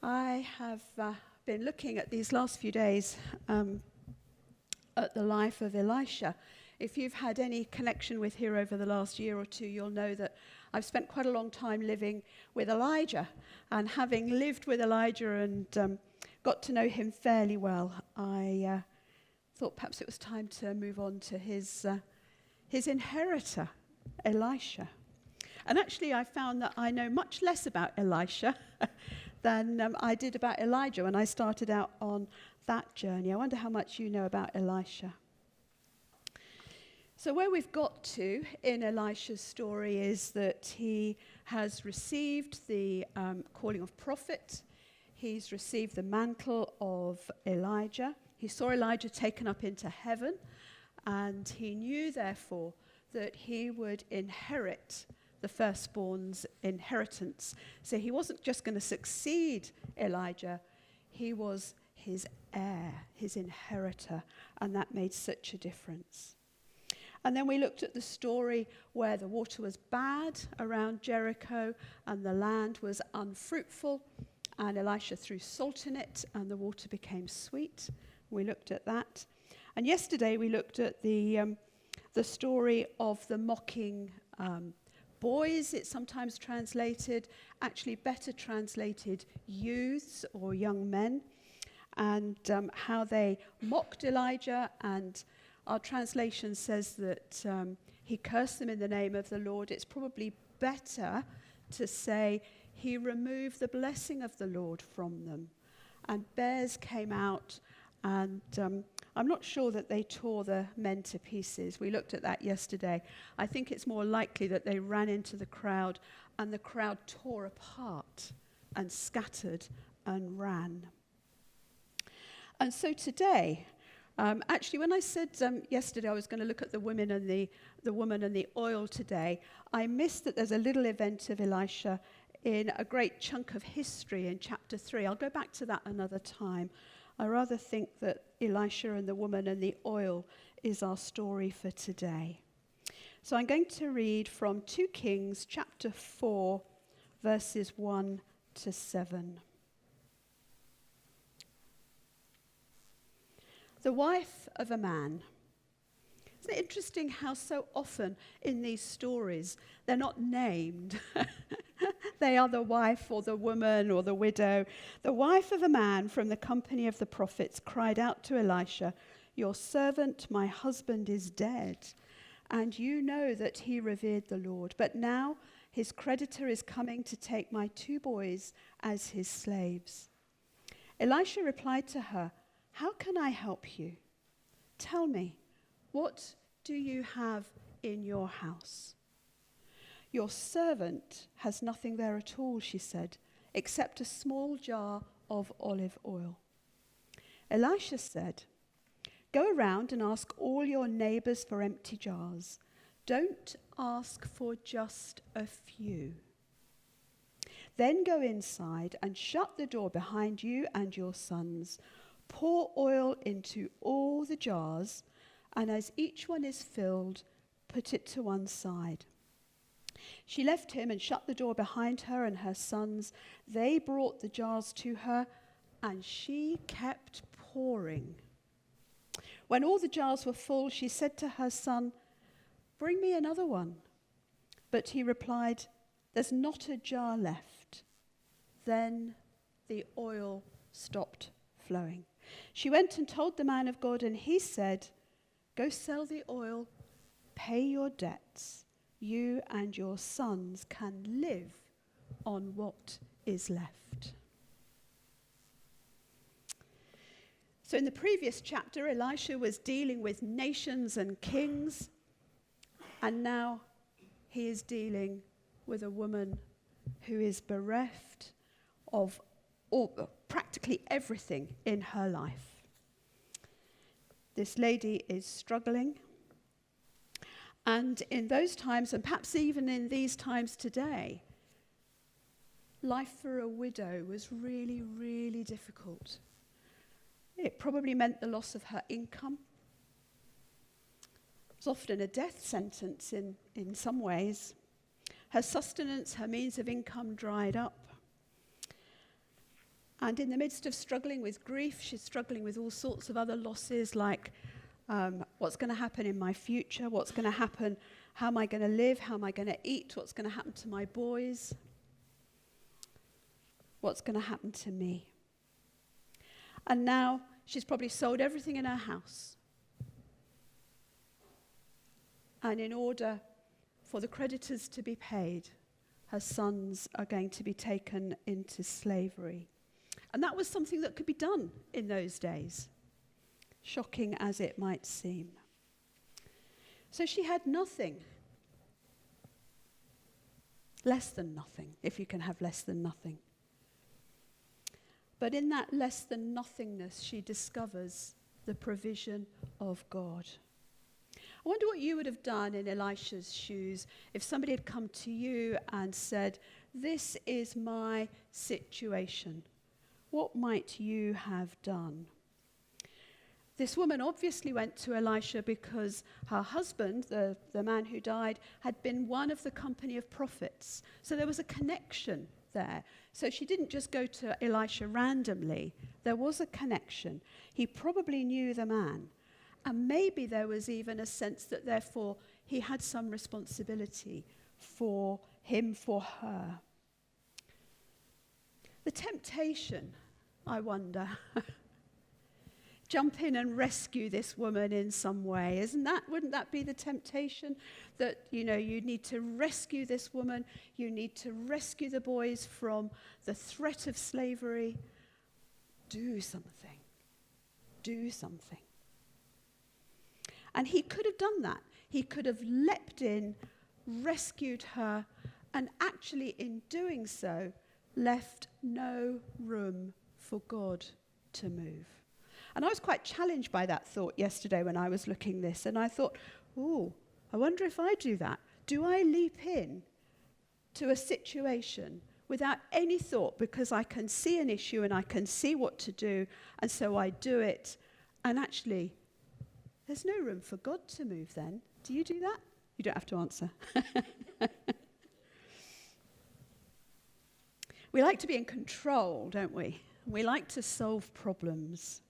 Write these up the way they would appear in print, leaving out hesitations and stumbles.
I have been looking at these last few days at the life of Elisha. If you've had any connection with here over the last year or two, you'll know that I've spent quite a long time living with Elijah. And having lived with Elijah and got to know him fairly well, I thought perhaps it was time to move on to his inheritor, Elisha. And actually, I found that I know much less about Elisha than I did about Elijah when I started out on that journey. I wonder how much you know about Elisha. So where we've got to in Elisha's story is that he has received the calling of prophet. He's received the mantle of Elijah. He saw Elijah taken up into heaven, and he knew, therefore, that he would inherit the firstborn's inheritance. So he wasn't just going to succeed Elijah, he was his heir, his inheritor, and that made such a difference. And then we looked at the story where the water was bad around Jericho and the land was unfruitful, and Elisha threw salt in it and the water became sweet. We looked at that. And yesterday we looked at the story of the mocking boys, it's sometimes translated, actually better translated youths or young men, and how they mocked Elijah, and our translation says that he cursed them in the name of the Lord. It's probably better to say he removed the blessing of the Lord from them. And bears came out, and I'm not sure that they tore the men to pieces. We looked at that yesterday. I think it's more likely that they ran into the crowd and the crowd tore apart and scattered and ran. And so today, actually when I said yesterday I was going to look at the women and the woman and the oil today, I missed that there's a little event of Elisha in a great chunk of history in chapter 3. I'll go back to that another time. I rather think that Elisha and the woman and the oil is our story for today. So I'm going to read from 2 Kings chapter 4, verses 1 to 7. The wife of a man. Isn't it interesting how so often in these stories they're not named? They are the wife or the woman or the widow. The wife of a man from the company of the prophets cried out to Elisha, "Your servant, my husband, is dead, and you know that he revered the Lord. But now his creditor is coming to take my 2 boys as his slaves." Elisha replied to her, "How can I help you? Tell me, what do you have in your house?" "Your servant has nothing there at all," she said, "except a small jar of olive oil." Elisha said, "Go around and ask all your neighbors for empty jars. Don't ask for just a few. Then go inside and shut the door behind you and your sons. Pour oil into all the jars, and as each one is filled, put it to one side." She left him and shut the door behind her and her sons. They brought the jars to her, and she kept pouring. When all the jars were full, she said to her son, "Bring me another one." But he replied, "There's not a jar left." Then the oil stopped flowing. She went and told the man of God, and he said, "Go sell the oil, pay your debts. You and your sons can live on what is left." So in the previous chapter, Elisha was dealing with nations and kings, and now he is dealing with a woman who is bereft of practically everything in her life. This lady is struggling. And in those times, and perhaps even in these times today, life for a widow was really, really difficult. It probably meant the loss of her income. It was often a death sentence in some ways. Her sustenance, her means of income dried up. And in the midst of struggling with grief, she's struggling with all sorts of other losses, like what's going to happen in my future, what's going to happen, how am I going to live, how am I going to eat, what's going to happen to my boys, what's going to happen to me. And now she's probably sold everything in her house. And in order for the creditors to be paid, her sons are going to be taken into slavery. And that was something that could be done in those days, shocking as it might seem. So she had nothing, less than nothing, if you can have less than nothing. But in that less than nothingness, she discovers the provision of God. I wonder what you would have done in Elisha's shoes if somebody had come to you and said, "This is my situation." What might you have done? This woman obviously went to Elisha because her husband, the man who died, had been one of the company of prophets. So there was a connection there. So she didn't just go to Elisha randomly. There was a connection. He probably knew the man. And maybe there was even a sense that therefore he had some responsibility for him, for her. The temptation, I wonder, jump in and rescue this woman in some way. Wouldn't that be the temptation? That, you need to rescue this woman, you need to rescue the boys from the threat of slavery. Do something. Do something. And he could have done that. He could have leapt in, rescued her, and actually in doing so, left no room for God to move. And I was quite challenged by that thought yesterday when I was looking this, and I thought, I wonder if I do that. Do I leap in to a situation without any thought because I can see an issue and I can see what to do, and so I do it, and actually there's no room for God to move then? Do you do that? You don't have to answer. We like to be in control, don't we? We like to solve problems.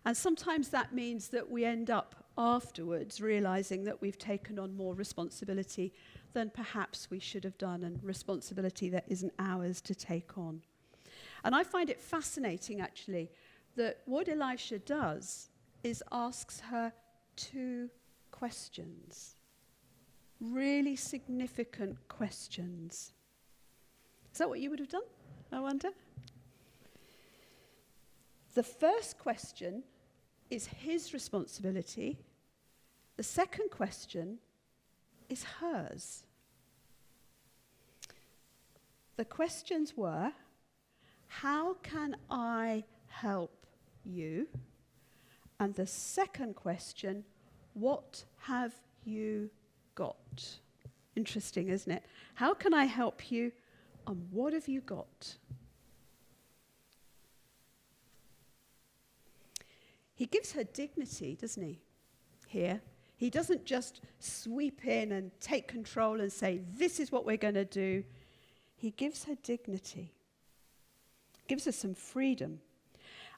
And sometimes that means that we end up afterwards realizing that we've taken on more responsibility than perhaps we should have done, and responsibility that isn't ours to take on. And I find it fascinating, actually, that what Elisha does is asks her two questions, really significant questions. Is that what you would have done, I wonder? The first question is his responsibility. The second question is hers. The questions were, how can I help you? And the second question, what have you got? Interesting, isn't it? How can I help you? And what have you got? He gives her dignity, doesn't he? Here. He doesn't just sweep in and take control and say, this is what we're going to do. He gives her dignity. Gives her some freedom.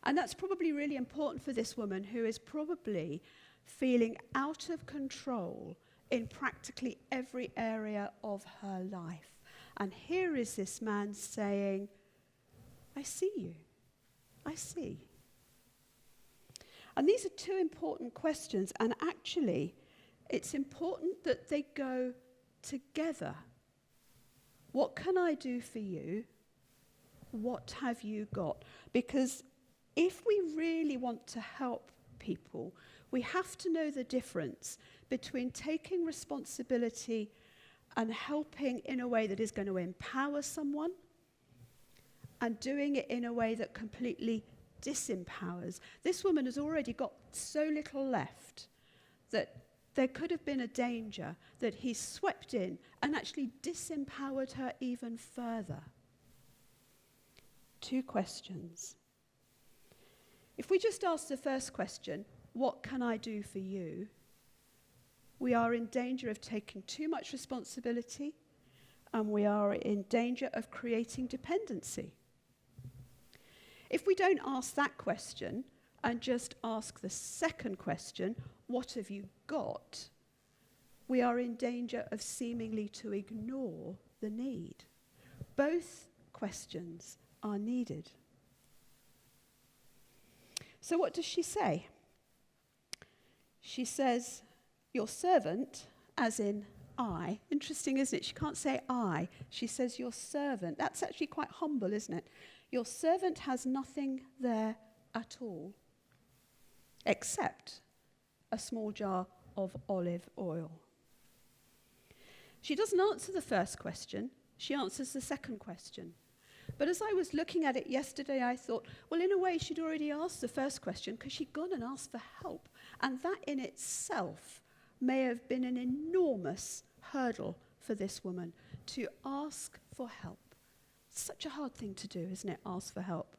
And that's probably really important for this woman who is probably feeling out of control in practically every area of her life. And here is this man saying, I see you. I see. And these are two important questions, and actually, it's important that they go together. What can I do for you? What have you got? Because if we really want to help people, we have to know the difference between taking responsibility and helping in a way that is going to empower someone and doing it in a way that completely disempowers. This woman has already got so little left that there could have been a danger that he swept in and actually disempowered her even further. Two questions. If we just ask the first question, what can I do for you? We are in danger of taking too much responsibility, and we are in danger of creating dependency. If we don't ask that question and just ask the second question, what have you got? We are in danger of seemingly to ignore the need. Both questions are needed. So what does she say? She says, your servant, as in I. Interesting, isn't it? She can't say I. She says your servant. That's actually quite humble, isn't it? Your servant has nothing there at all except a small jar of olive oil. She doesn't answer the first question. She answers the second question. But as I was looking at it yesterday, I thought, well, in a way, she'd already asked the first question because she'd gone and asked for help. And that in itself may have been an enormous hurdle for this woman to ask for help. Such a hard thing to do, isn't it? Ask for help.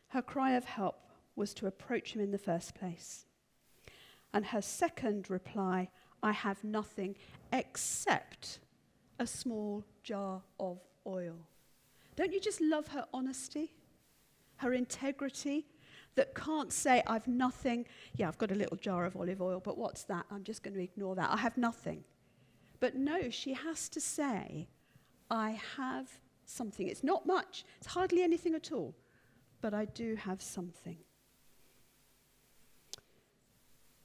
Her cry of help was to approach him in the first place. And her second reply, I have nothing except a small jar of oil. Don't you just love her honesty, her integrity, that can't say, I've nothing. Yeah, I've got a little jar of olive oil, but what's that? I'm just going to ignore that. I have nothing. But no, she has to say, I have something. It's not much. It's hardly anything at all. But I do have something.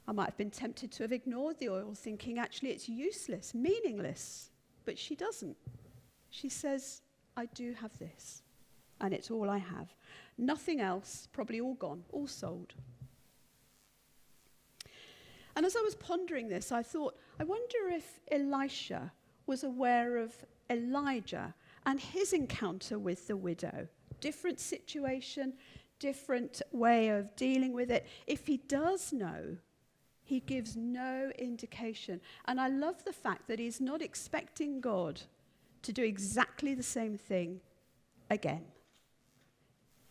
I might have been tempted to have ignored the oil, thinking actually it's useless, meaningless. But she doesn't. She says, I do have this. And it's all I have. Nothing else, probably all gone, all sold. And as I was pondering this, I thought, I wonder if Elisha was aware of Elijah and his encounter with the widow. Different situation, different way of dealing with it. If he does know, he gives no indication. And I love the fact that he's not expecting God to do exactly the same thing again.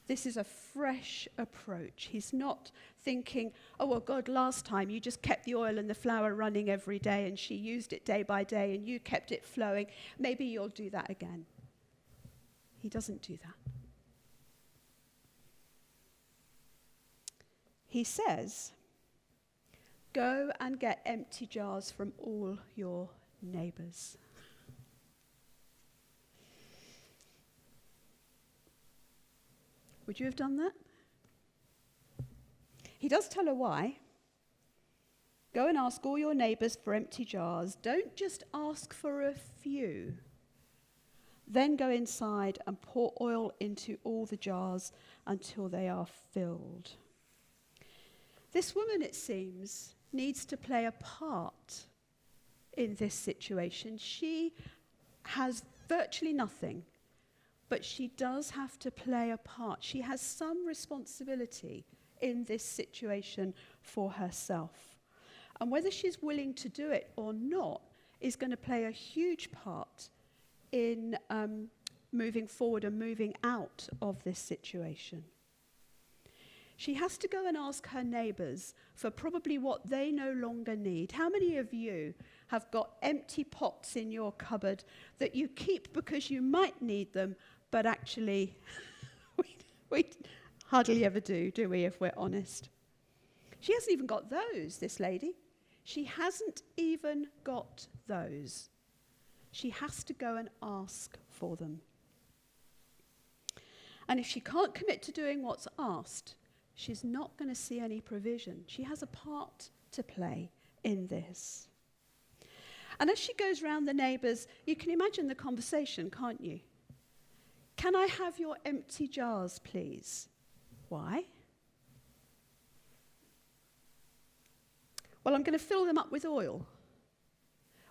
This is a fresh approach. He's not thinking, oh, well, God, last time you just kept the oil and the flour running every day and she used it day by day and you kept it flowing. Maybe you'll do that again. He doesn't do that. He says, go and get empty jars from all your neighbors. Would you have done that? He does tell her why. Go and ask all your neighbors for empty jars. Don't just ask for a few. Then go inside and pour oil into all the jars until they are filled. This woman, it seems, needs to play a part in this situation. She has virtually nothing. But she does have to play a part. She has some responsibility in this situation for herself. And whether she's willing to do it or not is going to play a huge part in moving forward and moving out of this situation. She has to go and ask her neighbours for probably what they no longer need. How many of you have got empty pots in your cupboard that you keep because you might need them, but actually, we hardly ever do we, if we're honest? She hasn't even got those, this lady. She hasn't even got those. She has to go and ask for them. And if she can't commit to doing what's asked, she's not going to see any provision. She has a part to play in this. And as she goes round the neighbours, you can imagine the conversation, can't you? Can I have your empty jars, please? Why? Well, I'm going to fill them up with oil.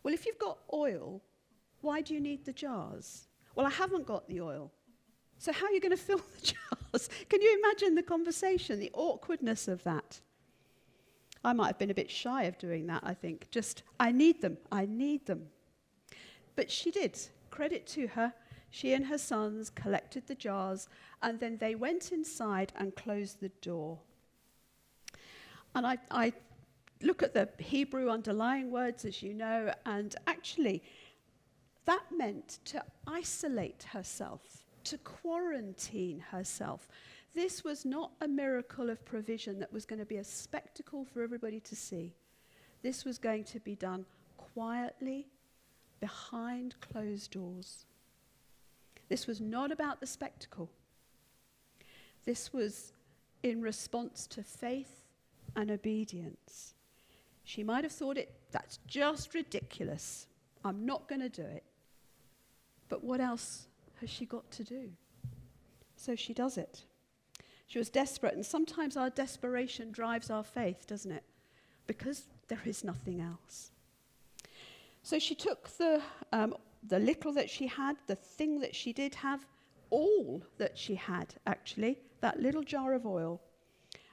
Well, if you've got oil, why do you need the jars? Well, I haven't got the oil. So how are you going to fill the jars? Can you imagine the conversation, the awkwardness of that? I might have been a bit shy of doing that, I think. Just, I need them. But she did. Credit to her. She and her sons collected the jars, and then they went inside and closed the door. And I look at the Hebrew underlying words, as you know, and actually that meant to isolate herself to quarantine herself. This was not a miracle of provision that was going to be a spectacle for everybody to see. This was going to be done quietly, behind closed doors. This was not about the spectacle. This was in response to faith and obedience. She might have thought that's just ridiculous. I'm not going to do it. But what else has she got to do? So she does it. She was desperate, and sometimes our desperation drives our faith, doesn't it? Because there is nothing else. So she took the little that she had, the thing that she did have, all that she had, actually, that little jar of oil,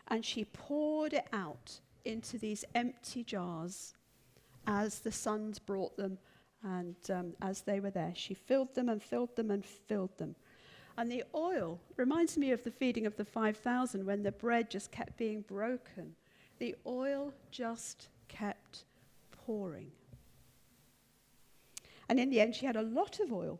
and she poured it out into these empty jars as the sons brought them and as they were there. She filled them and filled them and filled them. And the oil reminds me of the feeding of the 5,000 when the bread just kept being broken. The oil just kept pouring. And in the end, she had a lot of oil.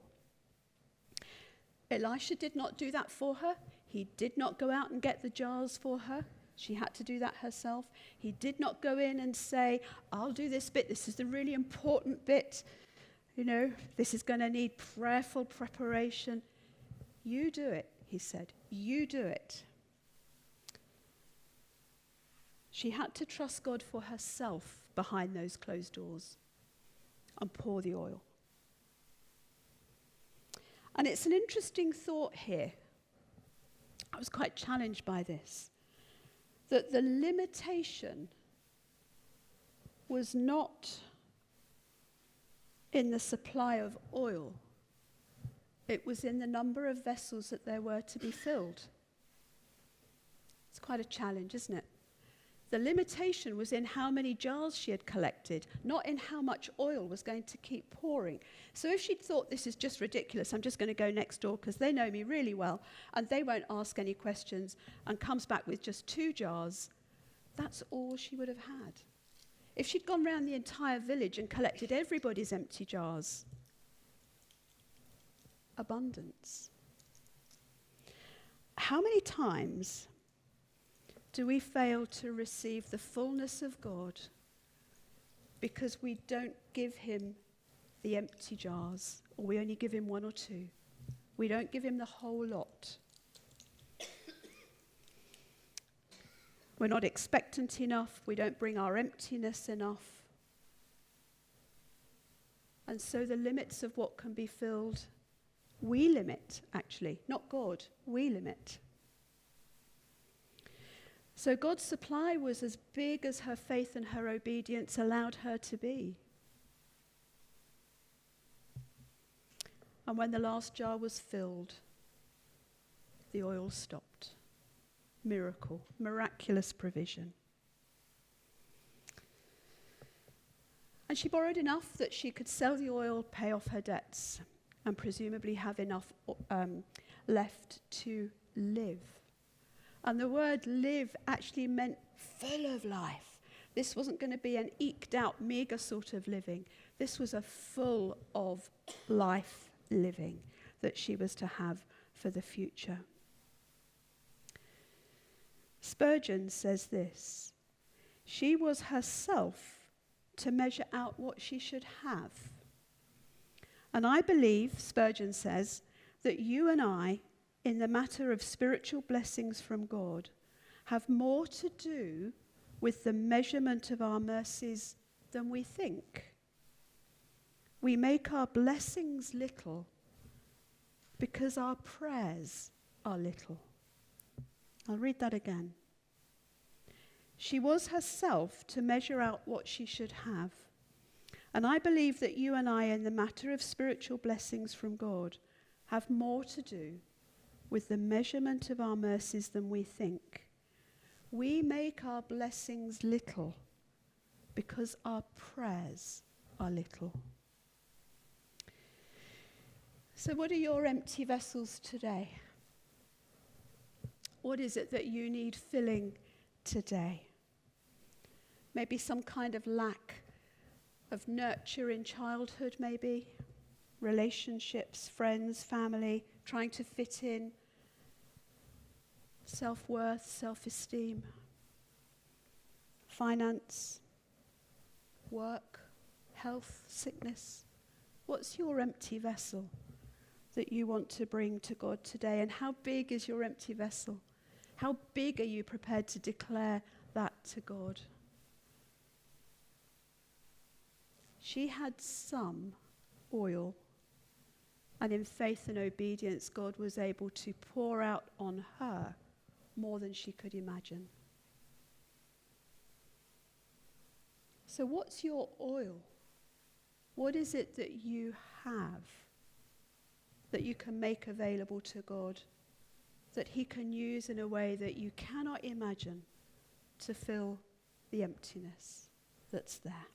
Elisha did not do that for her. He did not go out and get the jars for her. She had to do that herself. He did not go in and say, I'll do this bit. This is the really important bit. You know, this is going to need prayerful preparation. You do it, he said. You do it. She had to trust God for herself behind those closed doors and pour the oil. And it's an interesting thought here. I was quite challenged by this. That the limitation was not in the supply of oil. It was in the number of vessels that there were to be filled. It's quite a challenge, isn't it? The limitation was in how many jars she had collected, not in how much oil was going to keep pouring. So if she'd thought, this is just ridiculous, I'm just going to go next door because they know me really well and they won't ask any questions, and comes back with just 2 jars, that's all she would have had. If she'd gone round the entire village and collected everybody's empty jars, abundance. How many times do we fail to receive the fullness of God because we don't give him the empty jars, or we only give him 1 or 2? We don't give him the whole lot. We're not expectant enough. We don't bring our emptiness enough. And so the limits of what can be filled, we limit, actually, not God, we limit. So God's supply was as big as her faith and her obedience allowed her to be. And when the last jar was filled, the oil stopped. Miracle, miraculous provision. And she borrowed enough that she could sell the oil, pay off her debts, and presumably have enough left to live. And the word live actually meant full of life. This wasn't going to be an eked out, meager sort of living. This was a full of life living that she was to have for the future. Spurgeon says this: she was herself to measure out what she should have. And I believe, Spurgeon says, that you and I, in the matter of spiritual blessings from God, have more to do with the measurement of our mercies than we think. We make our blessings little because our prayers are little. I'll read that again. She was herself to measure out what she should have. And I believe that you and I, in the matter of spiritual blessings from God, have more to do with the measurement of our mercies than we think. We make our blessings little because our prayers are little. So what are your empty vessels today? What is it that you need filling today? Maybe some kind of lack of nurture in childhood, maybe. relationships, friends, family, trying to fit in, self-worth, self-esteem, finance, work, health, sickness? What's your empty vessel that you want to bring to God today? And how big is your empty vessel? How big are you prepared to declare that to God? She had some oil, and in faith and obedience, God was able to pour out on her more than she could imagine. So what's your oil? What is it that you have that you can make available to God, that he can use in a way that you cannot imagine to fill the emptiness that's there?